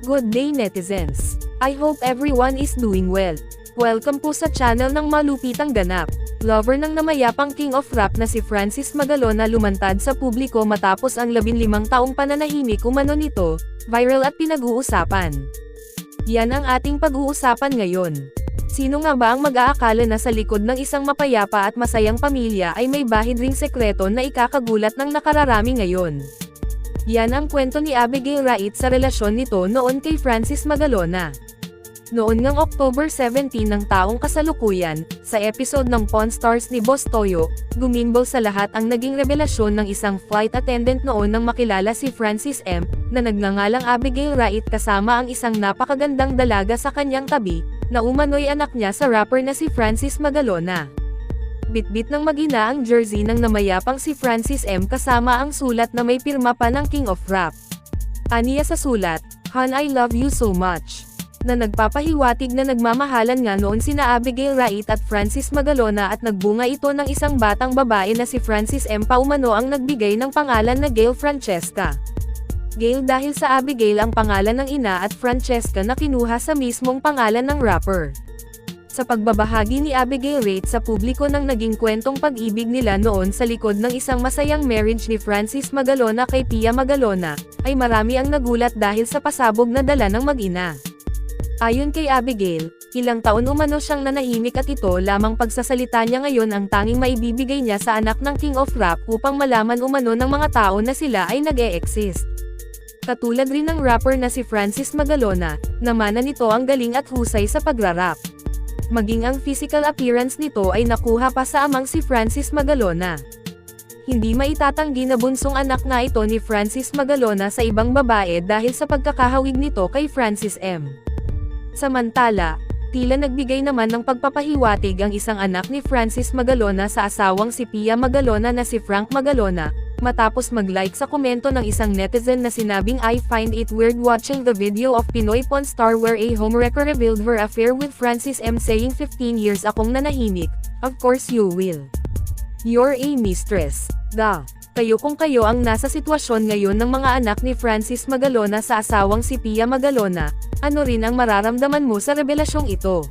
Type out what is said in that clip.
Good day netizens. I hope everyone is doing well. Welcome po sa channel ng malupitang ganap. Lover ng namayapang King of Rap na si Francis Magalona lumantad sa publiko matapos ang 15 taong pananahimik umano nito, viral at pinag-uusapan. Yan ang ating pag-uusapan ngayon. Sino nga ba ang mag-aakala na sa likod ng isang mapayapa at masayang pamilya ay may bahid ring sekreto na ikakagulat ng nakararami ngayon? Yan ang kwento ni Abigail Wright sa relasyon nito noon kay Francis Magalona. Noon ngang October 17 ng taong kasalukuyan, sa episode ng Pawn Stars ni Boss Toyo, gumimbal sa lahat ang naging revelasyon ng isang flight attendant noon nang makilala si Francis M., na nagngangalang Abigail Wright kasama ang isang napakagandang dalaga sa kanyang tabi, na umano'y anak niya sa rapper na si Francis Magalona. Bitbit ng mag-ina ang jersey ng namayapang si Francis M. kasama ang sulat na may pirma pa ng King of Rap. Aniya sa sulat, "Han, I love you so much," na nagpapahiwatig na nagmamahalan nga noon sina Abigail Wright at Francis Magalona at nagbunga ito ng isang batang babae na si Francis M. Paumano ang nagbigay ng pangalan na Gail Francesca. Gail dahil sa Abigail ang pangalan ng ina at Francesca na kinuha sa mismong pangalan ng rapper. Sa pagbabahagi ni Abigail Wright sa publiko ng naging kwentong pag-ibig nila noon sa likod ng isang masayang marriage ni Francis Magalona kay Pia Magalona, ay marami ang nagulat dahil sa pasabog na dala ng mag-ina. Ayon kay Abigail, ilang taon umano siyang nanahimik at ito lamang pagsasalita niya ngayon ang tanging maibibigay niya sa anak ng King of Rap upang malaman umano ng mga tao na sila ay nag-e-exist. Katulad rin ng rapper na si Francis Magalona, namana nito ang galing at husay sa pagrarap. Maging ang physical appearance nito ay nakuha pa sa amang si Francis Magalona. Hindi maitatanggi na bunsong anak nga ito ni Francis Magalona sa ibang babae dahil sa pagkakahawig nito kay Francis M. Samantala, tila nagbigay naman ng pagpapahiwatig ang isang anak ni Francis Magalona sa asawang si Pia Magalona na si Frank Magalona, matapos mag-like sa komento ng isang netizen na sinabing, "I find it weird watching the video of Pinoy Pawn Star where a homewrecker revealed her affair with Francis M. saying 15 years akong nanahimik, of course you will. You're a mistress. Da. Kayo kung kayo ang nasa sitwasyon ngayon ng mga anak ni Francis Magalona sa asawang si Pia Magalona, ano rin ang mararamdaman mo sa revelasyong ito?"